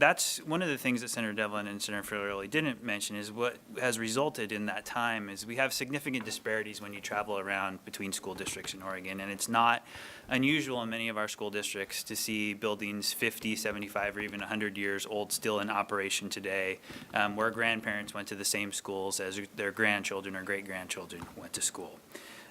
that's one of the things that Senator Devlin and Senator Fiorelli didn't mention is what has resulted in that time is we have significant disparities when you travel around between school districts in Oregon. And it's not unusual in many of our school districts to see buildings 50, 75, or even 100 years old still in operation today, where grandparents went to the same schools as their grandchildren or great-grandchildren went to school.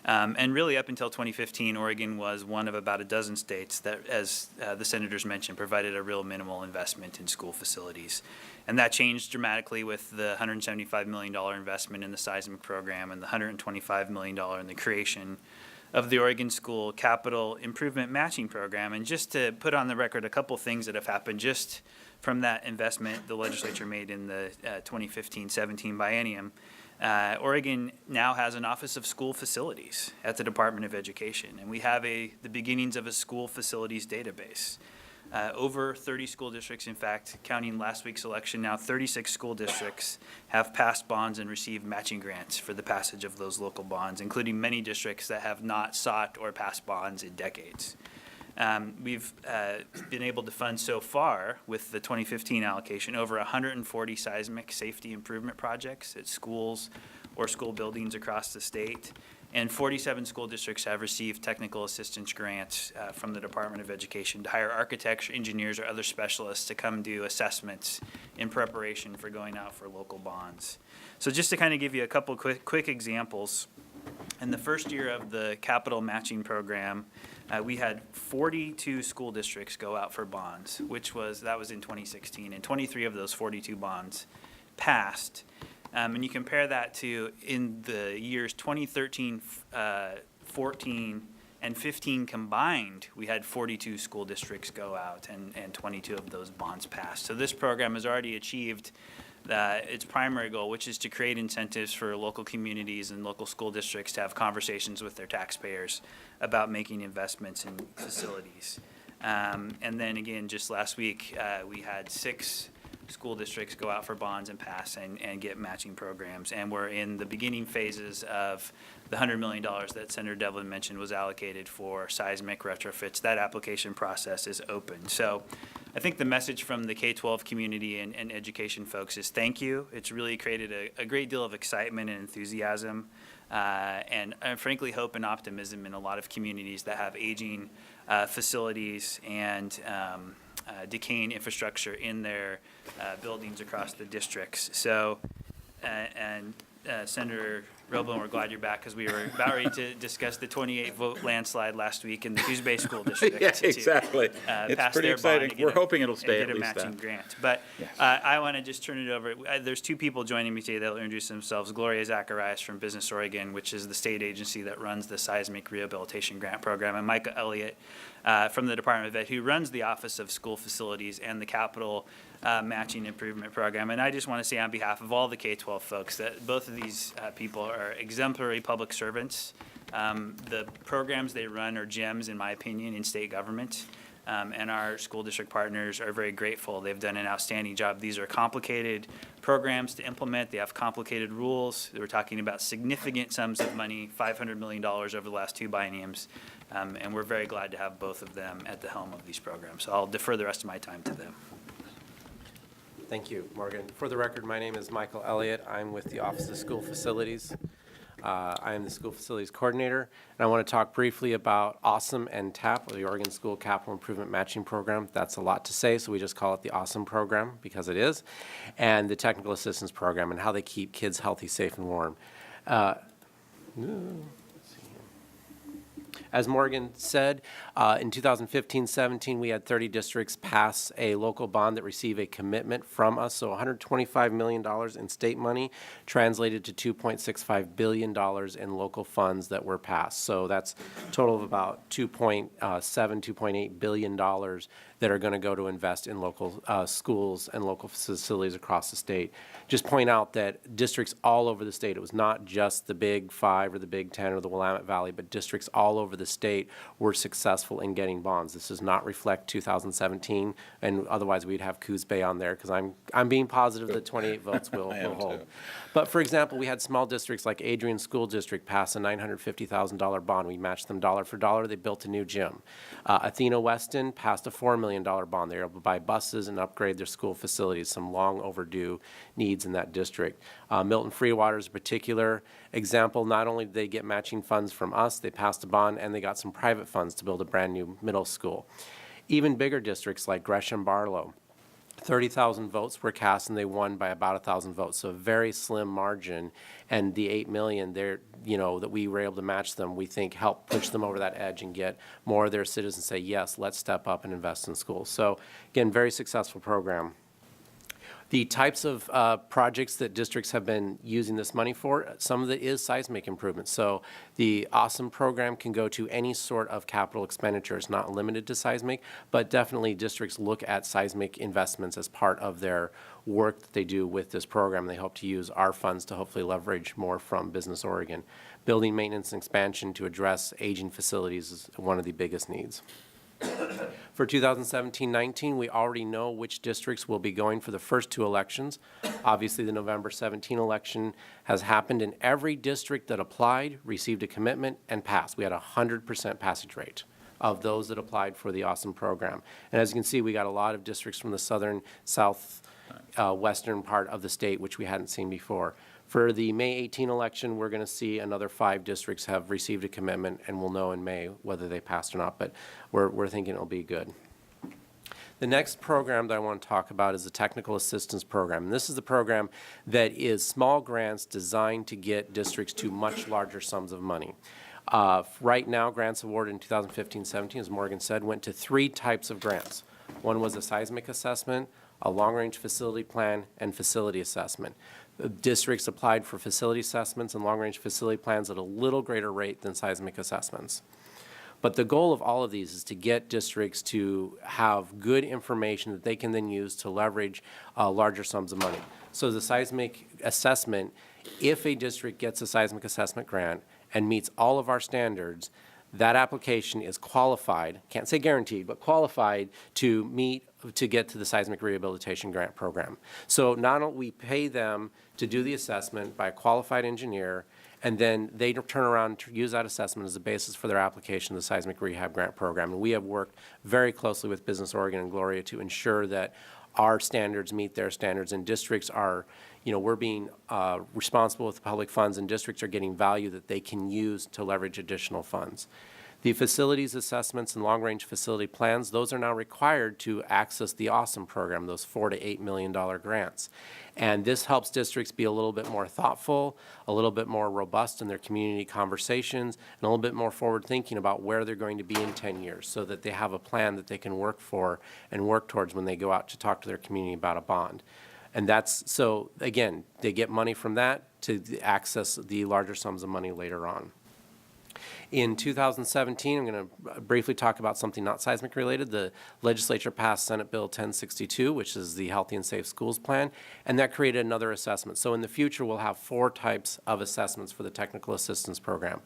And really up until 2015, Oregon was one of about a dozen states that, as the senators mentioned, provided a real minimal investment in school facilities. And that changed dramatically with the $175 million investment in the Seismic program and the $125 million in the creation of the Oregon School Capital Improvement Matching Program. And just to put on the record a couple things that have happened just from that investment the legislature made in the 2015-17 biennium, Oregon now has an Office of School Facilities at the Department of Education, and we have the beginnings of a school facilities database. Over 30 school districts, in fact, counting last week's election, now 36 school districts have passed bonds and received matching grants for the passage of those local bonds, including many districts that have not sought or passed bonds in decades. We've been able to fund so far with the 2015 allocation over 140 seismic safety improvement projects at schools or school buildings across the state. And 47 school districts have received technical assistance grants from the Department of Education to hire architects, engineers, or other specialists to come do assessments in preparation for going out for local bonds. So just to kind of give you a couple quick examples, in the first year of the capital matching program, we had 42 school districts go out for bonds, that was in 2016, and 23 of those 42 bonds passed. And you compare that to in the years 2013, 14, and 15 combined, we had 42 school districts go out and 22 of those bonds passed. So this program has already achieved its primary goal, which is to create incentives for local communities and local school districts to have conversations with their taxpayers about making investments in facilities. And then again, just last week, we had 6 school districts go out for bonds and pass and get matching programs. And we're in the beginning phases of the $100 million that Senator Devlin mentioned was allocated for seismic retrofits. That application process is open. So I think the message from the K-12 community and education folks is thank you. It's really created a great deal of excitement and enthusiasm and frankly hope and optimism in a lot of communities that have aging facilities and decaying infrastructure in their buildings across the districts. So, Senator Roblin, we're glad you're back because we were about ready to discuss the 28-vote landslide last week in the Hughes Bay School District. Yeah, exactly. It's pretty exciting. We're hoping it'll stay at least a matching that. grant. But Yes. I want to just turn it over. There's 2 people joining me today that will introduce themselves. Gloria Zacharias from Business Oregon, which is the state agency that runs the Seismic Rehabilitation Grant Program, and Micah Elliott from the Department of Ed, who runs the Office of School Facilities and the Capital Matching Improvement Program. And I just want to say on behalf of all the K-12 folks that both of these people are exemplary public servants. The programs they run are gems, in my opinion, in state government. And our school district partners are very grateful. They've done an outstanding job. These are complicated programs to implement. They have complicated rules. We're talking about significant sums of money, $500 million over the last 2 bienniums. And we're very glad to have both of them at the helm of these programs. So I'll defer the rest of my time to them. Thank you, Morgan. For the record, my name is Michael Elliott. I'm with the Office of School Facilities. I am the School Facilities Coordinator, and I want to talk briefly about AWESOME and TAP, or the Oregon School Capital Improvement Matching Program. That's a lot to say, so we just call it the AWESOME program because it is, and the Technical Assistance Program and how they keep kids healthy, safe, and warm. As Morgan said, in 2015-17, we had 30 districts pass a local bond that receive a commitment from us, so $125 million in state money translated to $2.65 billion in local funds that were passed. So that's a total of about $2.8 billion that are going to go to invest in local schools and local facilities across the state. Just point out that districts all over the state, it was not just the Big 5 or the Big 10 or the Willamette Valley, but districts all over the state were successful in getting bonds. This does not reflect 2017, and otherwise we'd have Coos Bay on there because I'm being positive that 28 votes will hold. Too. But for example, we had small districts like Adrian School District pass a $950,000 bond. We matched them dollar for dollar. They built a new gym. Athena Weston passed a $4 million million bond. They're able to buy buses and upgrade their school facilities, some long overdue needs in that district. Milton Freewater is a particular example. Not only did they get matching funds from us, they passed a bond, and they got some private funds to build a brand new middle school. Even bigger districts like Gresham Barlow, 30,000 votes were cast, and they won by about 1,000 votes. So a very slim margin, and the $8 million there, that we were able to match them, we think helped push them over that edge and get more of their citizens say, yes, let's step up and invest in schools. So again, very successful program. The types of projects that districts have been using this money for, some of it is seismic improvements. So the AWESOME program can go to any sort of capital expenditure. It's not limited to seismic, but definitely districts look at seismic investments as part of their work that they do with this program. They hope to use our funds to hopefully leverage more from Business Oregon. Building maintenance and expansion to address aging facilities is one of the biggest needs. For 2017-19, we already know which districts will be going for the first two elections. Obviously, the November 17 election has happened, and every district that applied received a commitment and passed. We had a 100% passage rate of those that applied for the AWESOME program. And as you can see, we got a lot of districts from the southern, western part of the state, which we hadn't seen before. For the May 18 election, we're going to see another 5 districts have received a commitment, and we'll know in May whether they passed or not, but we're thinking it'll be good. The next program that I want to talk about is the Technical Assistance Program. And this is the program that is small grants designed to get districts to much larger sums of money. Right now, grants awarded in 2015-17, as Morgan said, went to 3 types of grants. One was a seismic assessment, a long-range facility plan, and facility assessment. Districts applied for facility assessments and long-range facility plans at a little greater rate than seismic assessments. But the goal of all of these is to get districts to have good information that they can then use to leverage larger sums of money. So the seismic assessment, if a district gets a seismic assessment grant and meets all of our standards, that application is qualified, can't say guaranteed, but qualified to get to the Seismic Rehabilitation Grant Program. So not only we pay them to do the assessment by a qualified engineer, and then they turn around and use that assessment as a basis for their application to the Seismic Rehab Grant Program. And we have worked very closely with Business Oregon and Gloria to ensure that our standards meet their standards, and districts are, we're being responsible with the public funds, and districts are getting value that they can use to leverage additional funds. The facilities assessments and long-range facility plans, those are now required to access the AWESOME program, those $4 to $8 million grants. And this helps districts be a little bit more thoughtful, a little bit more robust in their community conversations, and a little bit more forward-thinking about where they're going to be in 10 years so that they have a plan that they can work for and work towards when they go out to talk to their community about a bond. And that's, so again, they get money from that to access the larger sums of money later on. In 2017, I'm going to briefly talk about something not seismic related. The legislature passed Senate Bill 1062, which is the Healthy and Safe Schools Plan, and that created another assessment. So in the future, we'll have 4 types of assessments for the Technical Assistance Program.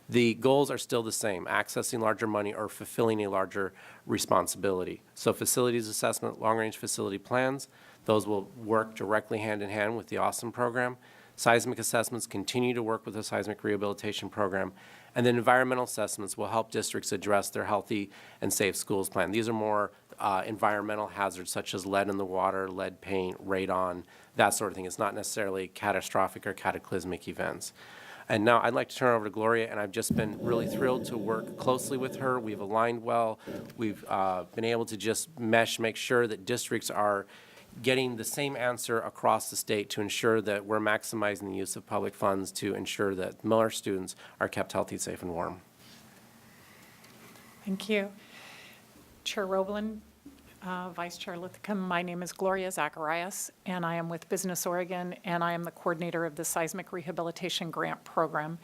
The goals are still the same, accessing larger money or fulfilling a larger responsibility. So facilities assessment, long-range facility plans, those will work directly hand in hand with the AWESOME program. Seismic assessments continue to work with the Seismic Rehabilitation Program. And then environmental assessments will help districts address their Healthy and Safe Schools Plan. These are more environmental hazards such as lead in the water, lead paint, radon, that sort of thing. It's not necessarily catastrophic or cataclysmic events. And now I'd like to turn it over to Gloria, and I've just been really thrilled to work closely with her. We've aligned well. We've been able to just make sure that districts are getting the same answer across the state to ensure that we're maximizing the use of public funds to ensure that Miller students are kept healthy, safe, and warm. Thank you. Chair Roblin, Vice Chair Lithicum, my name is Gloria Zacharias, and I am with Business Oregon, and I am the coordinator of the Seismic Rehabilitation Grant Program.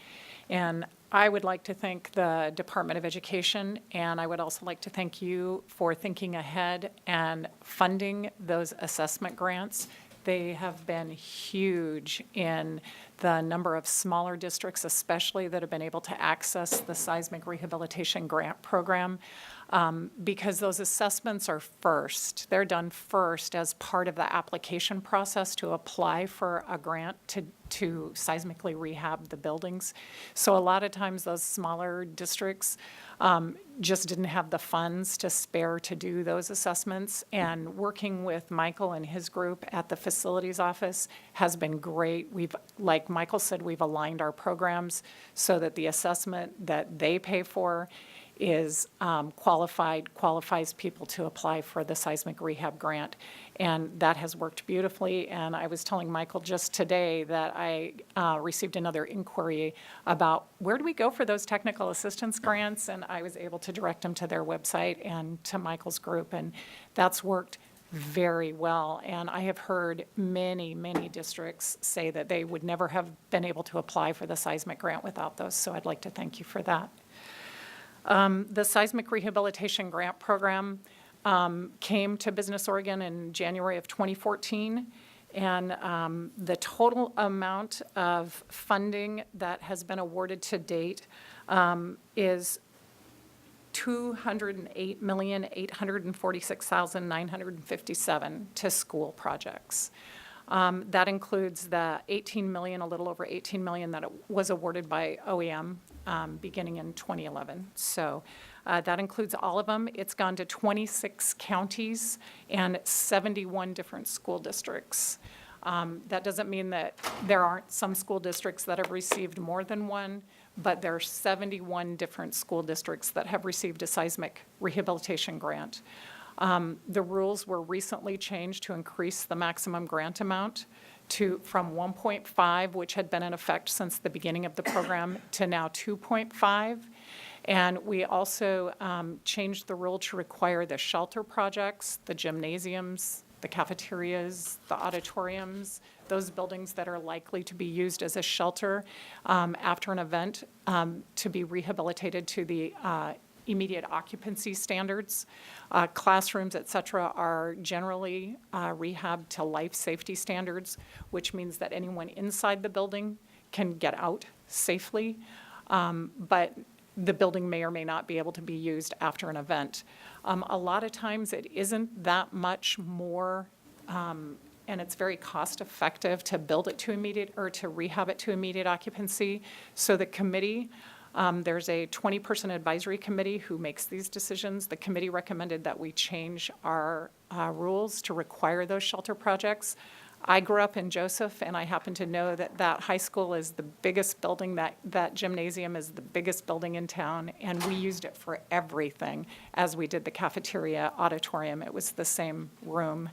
And I would like to thank the Department of Education, and I would also like to thank you for thinking ahead and funding those assessment grants. They have been huge in the number of smaller districts, especially that have been able to access the Seismic Rehabilitation Grant Program. because those assessments are first. They're done first as part of the application process to apply for a grant to seismically rehab the buildings. So a lot of times those smaller districts just didn't have the funds to spare to do those assessments. And working with Michael and his group at the facilities office has been great. Like Michael said, we've aligned our programs so that the assessment that they pay for is qualifies people to apply for the seismic rehab grant. And that has worked beautifully. And I was telling Michael just today that I received another inquiry about where do we go for those technical assistance grants? And I was able to direct him to their website and to Michael's group. And that's worked very well. And I have heard many, many districts say that they would never have been able to apply for the seismic grant without those. So I'd like to thank you for that. The Seismic Rehabilitation Grant Program came to Business Oregon in January of 2014, and the total amount of funding that has been awarded to date is $208,846,957 to school projects. That includes the $18 million, a little over $18 million that was awarded by OEM beginning in 2011. So that includes all of them. It's gone to 26 counties and 71 different school districts. That doesn't mean that there aren't some school districts that have received more than one, but there are 71 different school districts that have received a seismic rehabilitation grant. The rules were recently changed to increase the maximum grant amount from 1.5, which had been in effect since the beginning of the program, to now 2.5. And we also changed the rule to require the shelter projects, the gymnasiums, the cafeterias, the auditoriums, those buildings that are likely to be used as a shelter after an event to be rehabilitated to the immediate occupancy standards. Classrooms, et cetera, are generally rehabbed to life safety standards, which means that anyone inside the building can get out safely, but the building may or may not be able to be used after an event. A lot of times it isn't that much more, and it's very cost effective to build it to immediate, or to rehab it to immediate occupancy. So the committee, there's a 20-person advisory committee who makes these decisions. The committee recommended that we change our rules to require those shelter projects. I grew up in Joseph, and I happen to know that that high school is the biggest building, that gymnasium is the biggest building in town, and we used it for everything as we did the cafeteria, auditorium. It was the same room.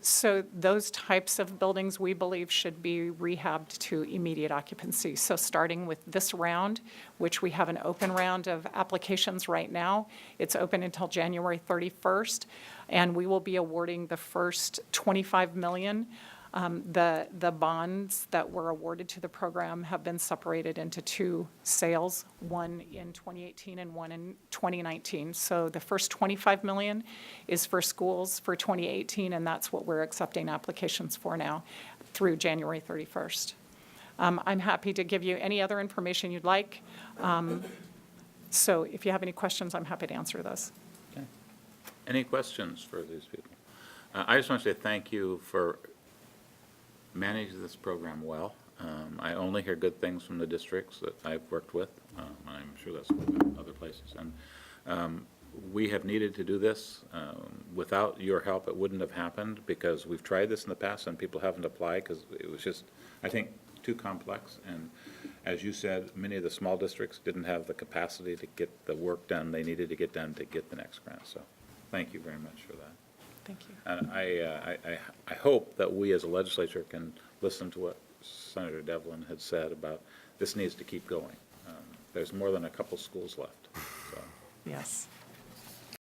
So those types of buildings, we believe, should be rehabbed to immediate occupancy. So starting with this round, which we have an open round of applications right now, it's open until January 31st, and we will be awarding the first $25 million. The bonds that were awarded to the program have been separated into two sales, one in 2018 and one in 2019. So the first $25 million is for schools for 2018, and that's what we're accepting applications for now through January 31st. I'm happy to give you any other information you'd like. So if you have any questions, I'm happy to answer those. Okay. Any questions for these people? I just want to say thank you for managing this program well. I only hear good things from the districts that I've worked with. I'm sure that's in other places. And we have needed to do this. Without your help, it wouldn't have happened, because we've tried this in the past and people haven't applied because it was just, I think, too complex. And as you said, many of the small districts didn't have the capacity to get the work done they needed to get done to get the next grant. So thank you very much for that. Thank you. And I hope that we as a legislature can listen to what Senator Devlin had said about this needs to keep going. There's more than a couple schools left. So. Yes.